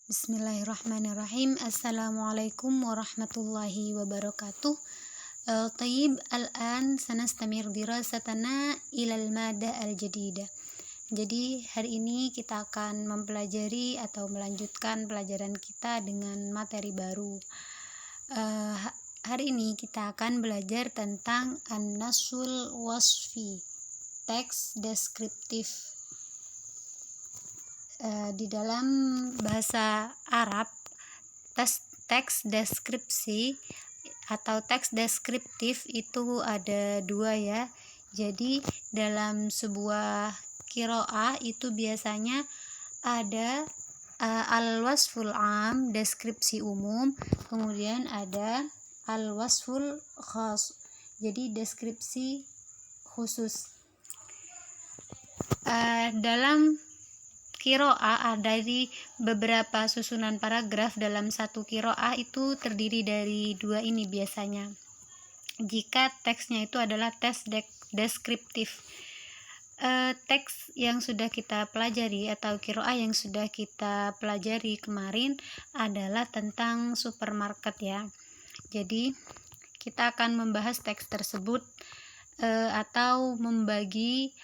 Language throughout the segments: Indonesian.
Bismillahirrahmanirrahim. Assalamualaikum warahmatullahi wabarakatuh. طيب الآن سنستمر دراستنا إلى المادة الجديدة. Jadi hari ini kita akan mempelajari atau melanjutkan pelajaran kita dengan materi baru. Hari ini kita akan belajar tentang an-nasul wasfi, teks deskriptif. Di dalam bahasa Arab, teks deskripsi atau teks deskriptif itu ada dua ya. Jadi dalam sebuah qiraah itu biasanya ada al-wasful am, deskripsi umum, kemudian ada al-wasful khas, jadi deskripsi khusus. Dalam qiraah dari beberapa susunan paragraf dalam satu qiraah itu terdiri dari dua ini biasanya. Jika teksnya itu adalah teks deskriptif, teks yang sudah kita pelajari atau qiraah yang sudah kita pelajari kemarin adalah tentang supermarket ya. Jadi kita akan membahas teks tersebut atau membagi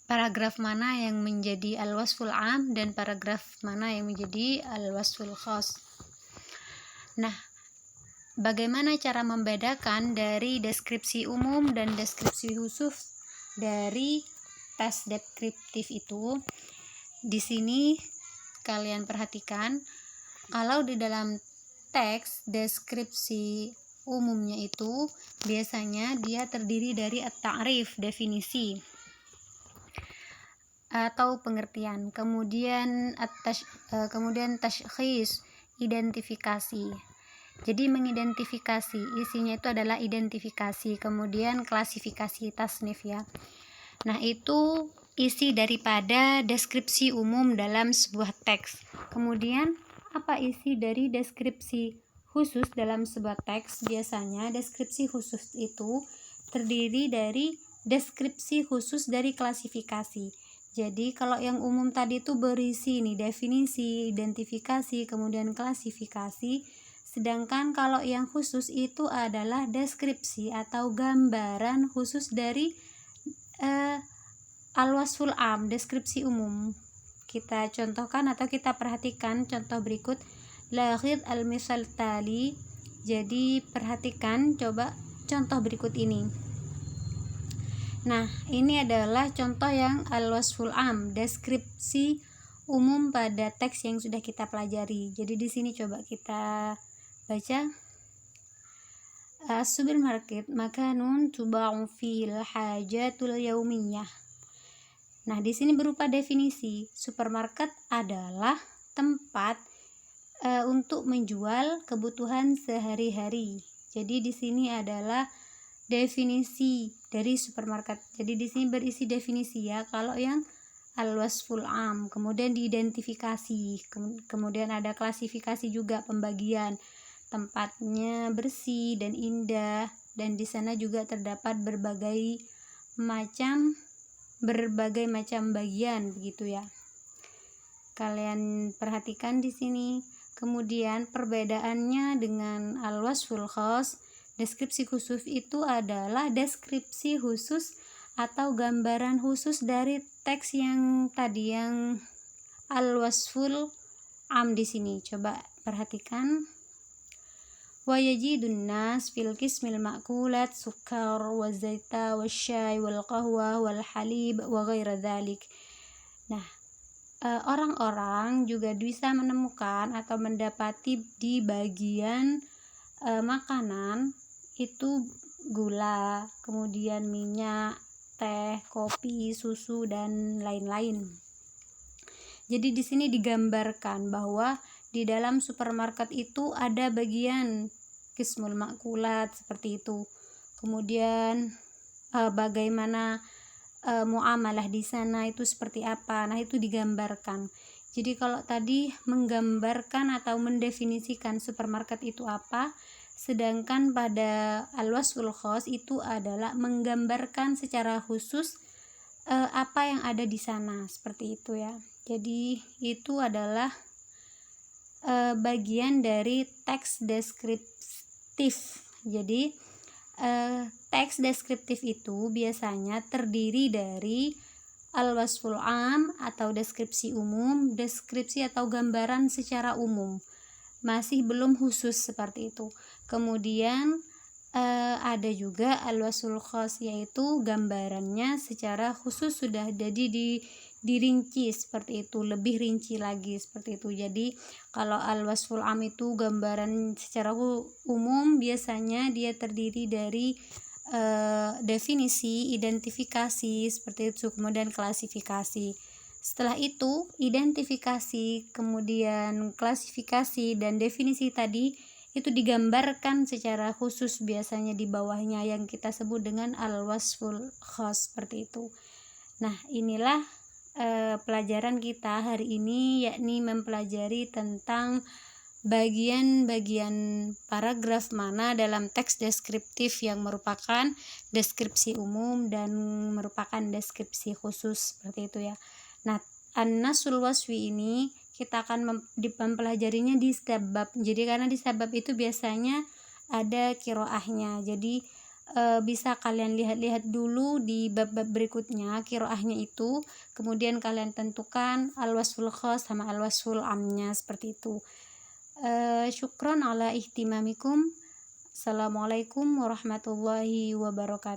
paragraf mana yang menjadi al-wasful am dan paragraf mana yang menjadi al-wasful khas. Nah, bagaimana cara membedakan dari deskripsi umum dan deskripsi khusus dari teks deskriptif itu? Di sini kalian perhatikan, kalau di dalam teks deskripsi umumnya itu biasanya dia terdiri dari at-ta'rif, definisi atau pengertian, kemudian tashkhis, identifikasi. Jadi mengidentifikasi, isinya itu adalah identifikasi, kemudian klasifikasi, tasnif ya. Nah, itu isi daripada deskripsi umum dalam sebuah teks. Kemudian apa isi dari deskripsi khusus dalam sebuah teks? Biasanya deskripsi khusus itu terdiri dari deskripsi khusus dari klasifikasi. Jadi kalau yang umum tadi itu berisi nih definisi, identifikasi, kemudian klasifikasi. Sedangkan kalau yang khusus itu adalah deskripsi atau gambaran khusus dari al-wasful am, deskripsi umum. Kita contohkan atau kita perhatikan contoh berikut. Laghid al-misal tali. Jadi perhatikan coba contoh berikut ini. Nah, ini adalah contoh yang al-wasful am, deskripsi umum pada teks yang sudah kita pelajari. Jadi di sini coba kita baca. Supermarket makanun tuba'u fil hajatul yaumiyah. Nah, di sini berupa definisi. Supermarket adalah tempat untuk menjual kebutuhan sehari-hari. Jadi di sini adalah definisi dari supermarket. Jadi di sini berisi definisi ya. Kalau yang al-wasful am, kemudian diidentifikasi, kemudian ada klasifikasi juga, pembagian. Tempatnya bersih dan indah, dan di sana juga terdapat berbagai macam bagian begitu ya. Kalian perhatikan di sini. Kemudian perbedaannya dengan al-wasful khas, deskripsi khusus itu adalah deskripsi khusus atau gambaran khusus dari teks yang tadi yang al-wasful am di sini. Coba perhatikan. Wa yajidun nas fil qismil ma'kulat sukar wa zaita wa syai wal qahwa wal halib wa ghaira dzalik. Nah, orang-orang juga bisa menemukan atau mendapati di bagian makanan itu gula, kemudian minyak, teh, kopi, susu, dan lain-lain. Jadi di sini digambarkan bahwa di dalam supermarket itu ada bagian qismul ma'kulat seperti itu. Kemudian bagaimana muamalah di sana itu seperti apa. Nah, itu digambarkan. Jadi kalau tadi menggambarkan atau mendefinisikan supermarket itu apa, sedangkan pada al-wasful khas itu adalah menggambarkan secara khusus apa yang ada di sana, seperti itu ya. Jadi itu adalah bagian dari teks deskriptif. Jadi teks deskriptif itu biasanya terdiri dari al-wasful am atau deskripsi umum, deskripsi atau gambaran secara umum, masih belum khusus seperti itu. Kemudian ada juga al-wasful khas, yaitu gambarannya secara khusus sudah jadi dirinci seperti itu, lebih rinci lagi seperti itu. Jadi kalau al-wasful am itu gambaran secara umum, biasanya dia terdiri dari definisi, identifikasi seperti itu, kemudian klasifikasi. Setelah itu identifikasi, kemudian klasifikasi dan definisi tadi itu digambarkan secara khusus biasanya di bawahnya, yang kita sebut dengan al-wasful khas seperti itu. Nah, inilah pelajaran kita hari ini, yakni mempelajari tentang bagian-bagian paragraf mana dalam teks deskriptif yang merupakan deskripsi umum dan merupakan deskripsi khusus seperti itu ya. Nah, an-nasul wasfi ini kita akan mempelajarinya di setiap bab. Jadi karena di setiap bab itu biasanya ada kiroahnya. Jadi bisa kalian lihat-lihat dulu di bab-bab berikutnya kiroahnya itu, kemudian kalian tentukan al-wasful khas sama al-wasful amnya seperti itu. Syukron ala ihtimamikum. Assalamualaikum warahmatullahi wabarakatuh.